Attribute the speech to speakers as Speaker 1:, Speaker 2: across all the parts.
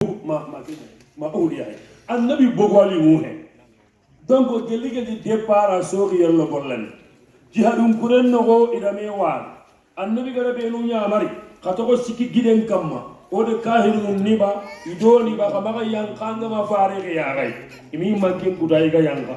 Speaker 1: ma awliya annabi bogwali muhe donc gelige di départ sori yalla bollan jihadum kuren no ida me war annabi gara be nu nyamari khato ko sikki giden kamma o de kahirun niba idoni ba kama yang kanga ma fare ya gai imi mankin kudai ga yanga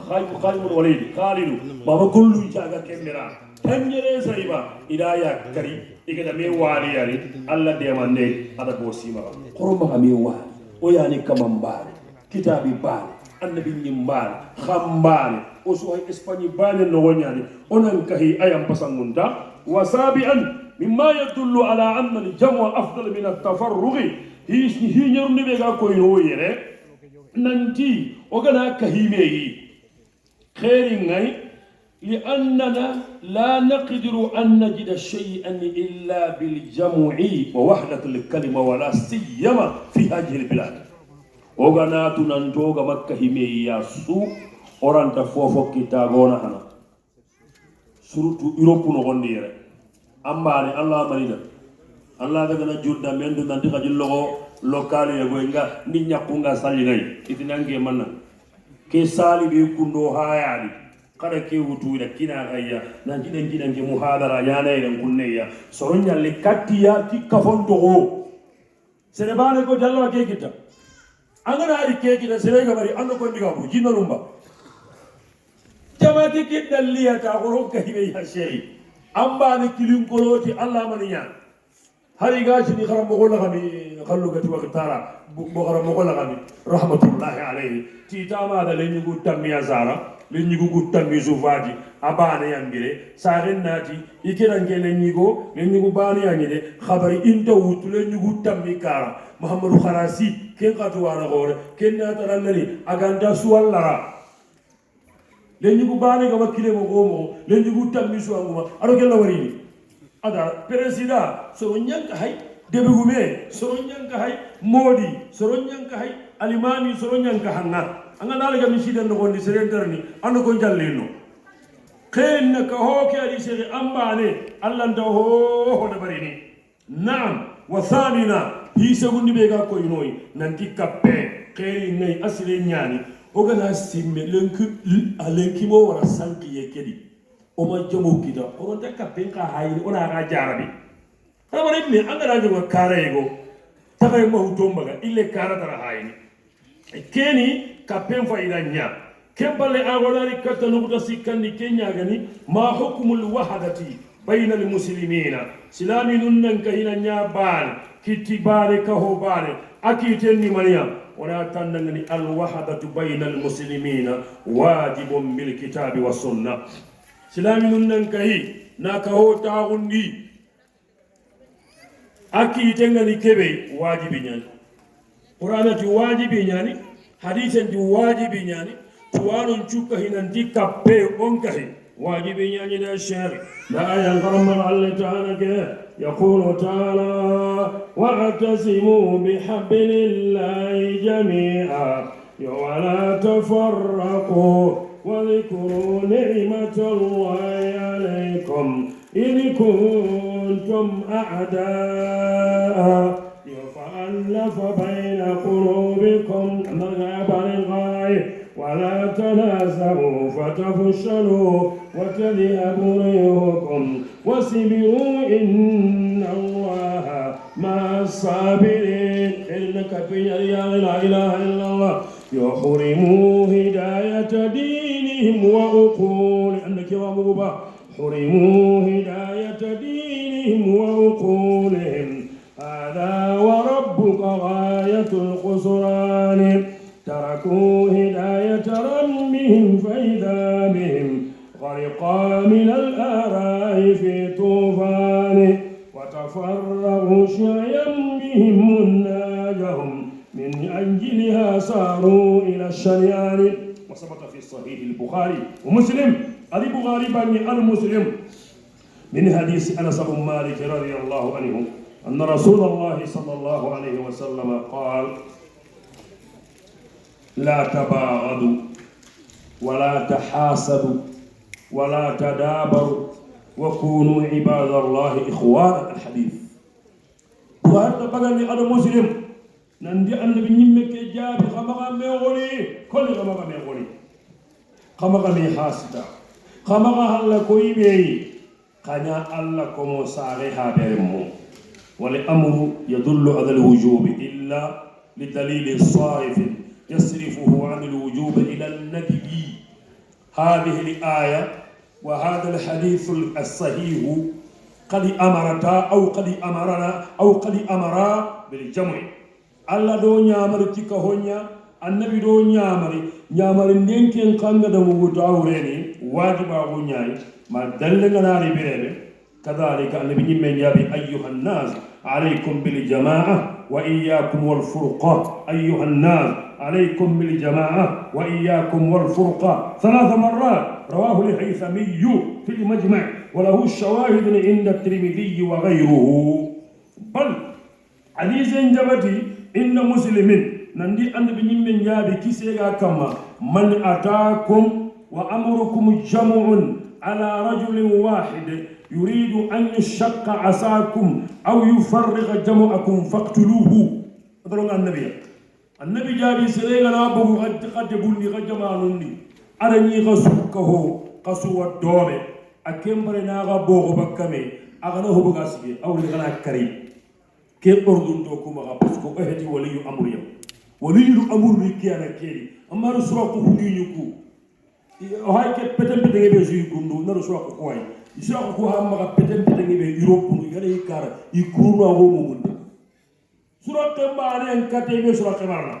Speaker 1: khayu walid khalidu baba kullu jaga kemera tanyere sariba idaya kari igada me wari yari alla de mande ada bosima koroma ga me wari o yani kamambare kitabi bane annabi nyimbane khambane o so ay espanye bane no wonyani onan kahi ayam pasangunda wasabi'an mimma yadullu ala anna al-jam'u afdal min at-tafarrugh hi nyurni be ga ko ino yere nanti o gana kahimeyi khairin ngai لأننا لا نقدر أن نجد شيئا إلا بالجمع ووحدة الكلمة ولا سيما في هذه البلاد. أغنى تنانتوغ مكة همي ياسو أورانتا فوفو كتابونا هنا سورة أوروبا نغنير أمباري الله مريدا الله دغنا جودا مندو نانتي خاجي لوغو لوكالي يغوينغا ني نياكونغا سالي ناي إتنانغي مانا كي سالي بي كوندو هايالي kada ke wutu da kina gayya nan gidan ke muhadara yana idan kunneya soronya le katiya ti kafon togo sere bane ko jallo ke kita angana ari ke kita sere ga bari ando ko ndiga bu jinno rumba jama ke kidda liya ta goro ka hibe ya shei amba ne kilin koloti allah maniya hari gashi ni kharam mo gola gami khallu gati wa tara bo kharam mo gola gami rahmatullahi alayhi ti tama da le nyugo tamiya zara le ñigu tamisu fati abane yambire saren nati ikena ngene ñigo le ñigu bani yañide khabari inta wutu le ñigu tammi kara muhammadu kharasi ken qatu wana gore ken na tarangani aganda suwallara le ñigu bani ga wakile mo gomo le ñigu tamisu anguma aro ken la warini ada presida so ñanka hay debegume so ñanka hay modi so ñanka hay alimami so ñanka hanna anga dalaga misiden no gondi serentarni ando ko jallino khen ka hoke ali sere ambane allah ndaw ho da barini naam wa thamina hi segundi be ga ko inoy nanti kappe kheri ngay asire nyani o gana simme lenku alenki mo wara sanki yekedi o ma jomo kita o ta kappe ka hayni ona ga jarabi tabare me anga dajo ko karego tagay mo tombaga ille kara tara hayni keni kapen faida nya kembale agolari kata nukuta sikandi kenya gani ma hukmul wahadati bayna al muslimina silami nunnan kahina nya bal kitibare kaho bale akitenni maniya wala tandangani al wahadatu bayna al muslimina wajibun bil kitabi was sunnah silami nunnan kahi na kaho taagundi akitengani kebe wajibi nyani qur'anati wajibi nyani hadithan di wajibi nyani tuwanun chuka hinanti kappe onkahi wajibi nyani da shari la ayan qaramma Allah ta'ala ke yaqulu ta'ala wa'tasimu bihablillahi jami'a wa la tafarraqu wa dhkuru ni'matallahi alaykum in kuntum a'da'a فألف بين قلوبكم ولا تنازعوا فتفشلوا وتذهب ريحكم واصبروا إن الله مع الصابرين إنك في لا إله إلا الله يحرموا هداية دينهم وعقولهم أنك ومغبا حرموا هداية دينهم وعقولهم هذا وربك غاية الخسران تركوا هداية ربهم فإذا بهم غرقا من الآراء في طوفان وتفرغوا شعيا بهم مناجهم من أجلها صاروا إلى الشريان وثبت في صحيح البخاري ومسلم البخاري بني المسلم من حديث أنس بن مالك رضي الله عنه أن رسول الله صلى الله عليه وسلم قال لا تباغضوا ولا تحاسدوا ولا تدابروا وكونوا عباد الله إخوانا الحديث وهذا بغني أنا مسلم nandi annabi nyimme ke jaabi xamaxa me xoni koni xamaxa me xoni xamaxa me hasita xamaxa halla ko yiɓeyi xaña allah komo saxe ha ɓere mo wala amru yadullu ala alwujubi illa lidalili sarifin yasrifuhu an alwujubi ila alnadbi هذه الآية وهذا الحديث الصحيح قد أمرتا أو قد أمرا بالجمع الله دو نيامر تيكا هونيا النبي دو نيامر نينكين قانغا دو وتاوريني واجبا هونياي ما دلنا ناري بيربي كذلك النبي نيمن يابي أيها الناس عليكم بالجماعة وإياكم والفرقة أيها الناس عليكم بالجماعة وإياكم والفرقة 3 مرات رواه الهيثمي في المجمع وله الشواهد عند الترمذي وغيره بل حديث جبتي إن مسلمين نندي أن بنيمن يابي كيسيغا كما من أتاكم وأمركم جمع على رجل واحد يريد أن يشق عصاكم أو يفرغ جمعكم فاقتلوه أدرون النبي جابي سريغا نابو قد بني غجمانوني أرني غسوكه قسوة الدومي أكيمبري ناغا بوغو بكامي أغنوه بغاسكي أو لغنا كريم كي أردن دوكما غابسكو أهدي ولي أمر يوم ولي الأمر لكيانا كيري أما رسوكو هنينيكو هاي كي بتن بتن يبي زي كندو نرسوكو كواي يسوكو هاما بتن بتن يبي يوروبو يغني يكار يكرونا هو مونده سورة مبارة كتيبة سورة مبارة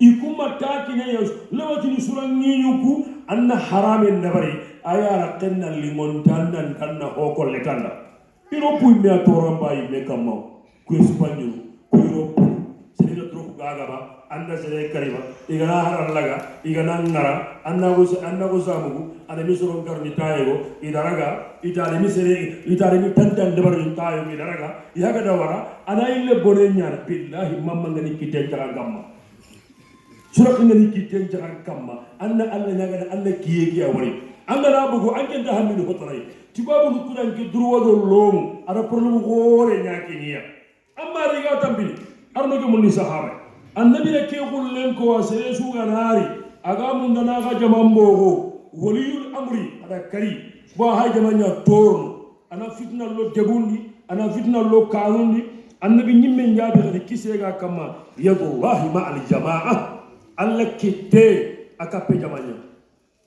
Speaker 1: يكون تاكينه يوش لما تني سورة نيوكو أن حرام النبري أيا ركنا لمونتانا كنا هو كل كنا يروبو يميا تورام باي مكمل كويسبانيو كويروبو سيدا تروح غاغابا أندا سيدا كريما إغنا هرالغا إغنا نرا أندا غزامو أنا ميسورون كارني تايو إدارغا إتاري ميسري إتاري مي تنتن دبرني تايو إدارغا يهاga dawara ana ille bone ñaan billahi mamma ngani kiten jaga gamma suraka ngani kiten jaga gamma anna alla ñaga alla kiye kiya wari anga na bugo anke da hamini hotoray tibabu nu kudan ke durwa do long ara problème gore ñaake niya amma riga tambini arno ke mun sahaba annabi ne ke gullen ko sere su ganari aga mun dana ga jamambo go waliyul amri ada kari bo hay jamanya torno ana fitna lo debundi ana fitna lo kanundi annabi nyimme njaabe gadi kisega kama yadullahi ma al jamaa alla kitte akappe jamanya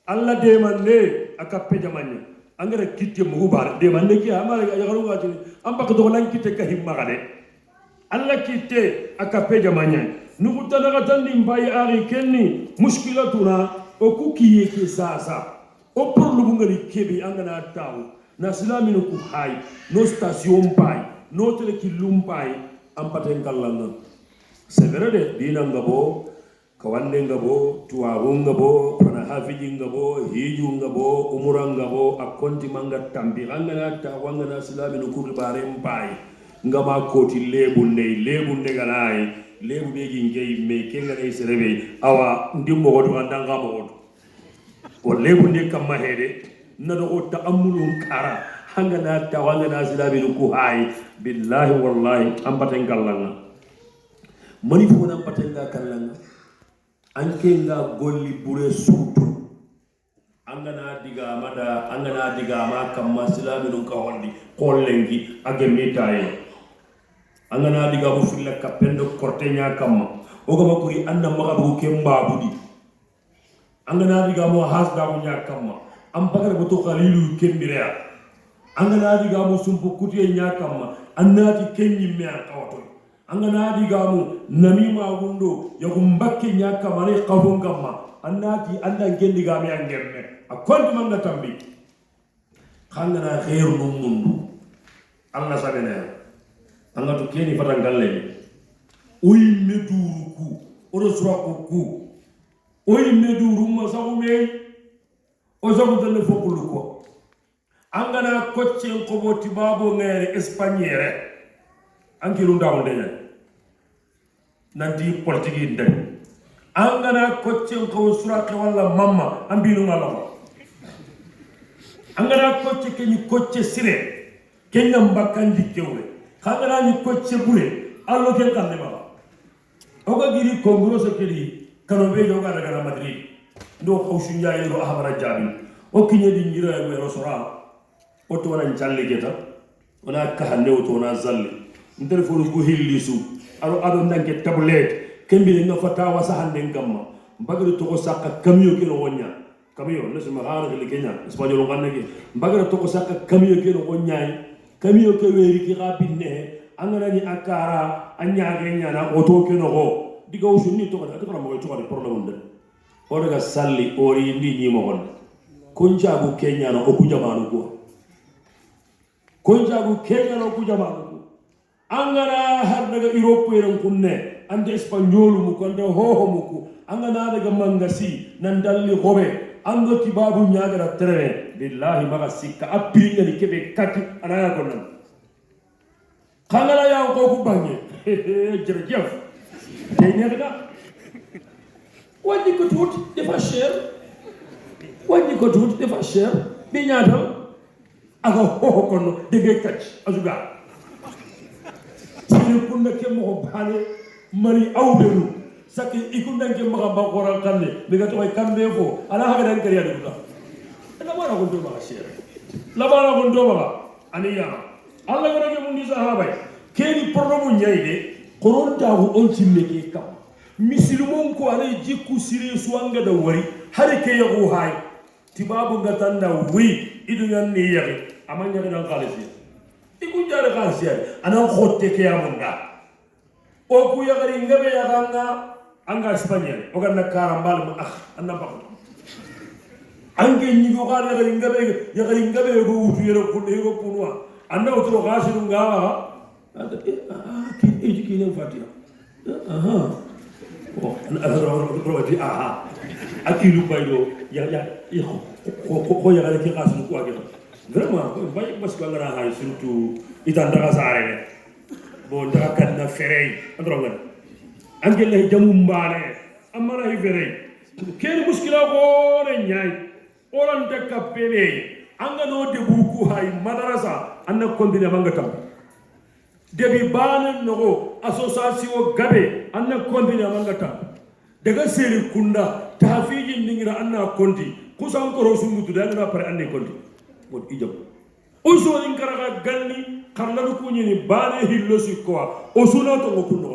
Speaker 1: alla demande akappe jamanya angara kitte mugu bar demande ki amara yagaru wati amba ko do lan kitte ka himma gade alla kitte akappe jamanya nugu tanaga tandi mbayi ari kenni mushkilatuna o ku kiye ke sasa o problème ngali kebi angana taw na silamino ku hay no station pay no tele ki lumpay am paten kallanga c'est vrai de dina ngabo kawande ngabo tuwago ngabo pana hafiji ngabo hiju ngabo umura ngabo akonti manga tambi angana ta wangana silamino ku bare mpay ngama koti lebunde galay lebu beji ngey me kenga ne serebe awa ndimmo godo andanga mo godo o lebunde kam mahede nado ta'ammulun kara hangana tawangana silabi ku hay billahi wallahi ambaten gallanga mani fona ambaten ga kallanga anke nga golli bure sutu angana diga ma kam silabi ka hondi kollengi agemitaye angana diga bu filla kapendo kortenya kam o gama kuri anda magabu kemba budi angana diga mo hasda mo nya kam am bagar boto khalilu kembirea angana diga mo sumpu kutiye nyakama annati kenyi me akawato angana diga mo namima gundo yakumbakke nyakama ne qafon kamma annati anda gendiga me angemme akondi manga tambi khangana khairu mundu Allah sabena anga to keni fatangalle oy meduruku odo suraku oy meduru ma sawme o jogu delle fokulu ko angana koccen ko boti babo ngere espagnere ankiru ndaw ndenya nanti politique ndem angana koccen ko suraka wala mamma ambilu ngala angana kocce kenyi kocce sire kenya mbakandi kewre kangana ni kocce bure allo ken kande baba oga giri kongro se kedi kano be joga daga Madrid ndo khawshu nyaay ro ahmara jabi o kinye di ngira e restaurant o to wana jalle geta wana ka hande o to wana zalle ndere fo ko hillisu ado ndanke tablet kembi nga fatawa sa hande ngamma mbagare to ko sakka kamiyo kino wonya kamiyo ne sama haana ke Kenya espagnol ngane ke mbagare to ko sakka kamiyo kino wonya kamiyo ke weri ki rabinne angana ni akara anyaage nyana oto kino go diga usuni to ko atara mo to ko problème de o daga salli ori ndi ni mo gon konjagu Kenya no oku jamanu ko konjagu Kenya no oku jamanu ko angana har daga Europe ren kunne ande espagnol mu ko ande hoho mu ko angana daga mangasi nan dalli hobe ando tibabu nyagara tere billahi maga sikka apiri ni kebe kati anaya ko nan kangala ya ko ku bangi jerjef day nekda wadi ko tout defa cher wadi ko tout defa cher bi ñaatal aga hoho kono dege kacc azuga sire kunna ke mo baale mari awdelu sakki ikunda ke maga ba qoral kanne be gato ay kambe fo ala haga dan kariya duta ala wala ko do maga cher la bala ko do maga aniya alla gara ke mundi sahaba keni problème ñayde qoron tawu on cimme ke kam misilmon ko alay jikku sire suwanga da wari har ke yago hay tibabu ngatanda wi idu yanni yari amanya dan khalisi iku jare khalisi ana khotte ke amunda o ku yagari ngabe yaganga anga espagnol o ganna karambal mu anna bakko ange nyigo gare yagari ngabe go wutu yero ko de go punwa anda o to gasiru ngawa ki ejiki ne fatia aha akilu baydo ya ko ya gale ki xasu ko agena vraiment bay parce que ngara hay surtout itanda gasare bo ndaka kan na ferey andronga angel jamu mbane amara hi ferey ken muskila ko re nyaay oran de kapele anga no de buku hay madrasa anna kondine manga tam debi bana no association gabe anna kondine manga tam daga seri kunda tahfiji ningira anna konti kusan ko rosungu da na pare anne konti mod ijam uso in karaga ganni karlalu kunyini bane hillosi ko o suna to ko kundo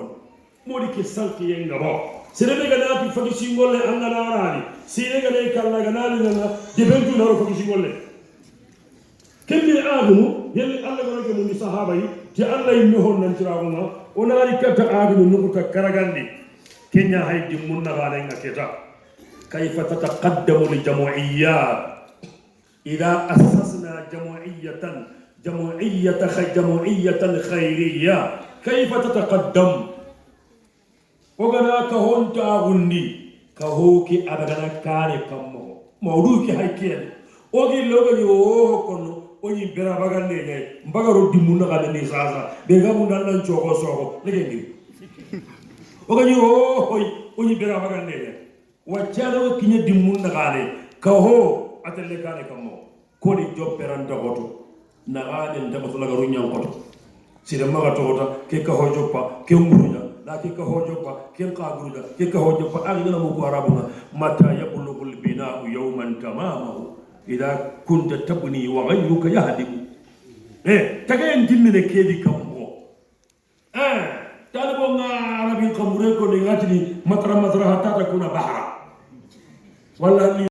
Speaker 1: modi ke salki yenga bo serebe gana ti faki singolle anna narani sire gana kala gana ngana debentu naro faki singolle kembe agunu yeli alla gana ke mundi sahaba yi ti alla yimmi hon nan tirawuna onari kata agunu nukuta karagandi kenya haydi munna gana ngaketa kayfa tataqaddamu li jam'iyat idha asasna جمعية خيرية كيف تتقدم وغنا كهون تاغندي كهوكي أبغنا كاري كمو مولوكي هايكين ogi logo yo kono oni bera bagande ngay mbagaro dimuna gade ni sasa be gamu nan choko soko legengi ogi yo hoy oni bera bagande ngay wachalo kinya dimuna gade kaho atelle kane kamo koni jopperanta goto nagane ndaba laga runyang koto sire maga tota ke ka hojopa ke nguruja la ke ka hojopa ke qaguruja ke ka hojopa agina mo ko arabuna mata yablughul bina'u yawman tamamahu idha kunta tabni wa ghayruka yahdimu tagayen dimmine kedi kambo talabo nga arabin kamure ko ni ngatini matra hatta takuna bahra wala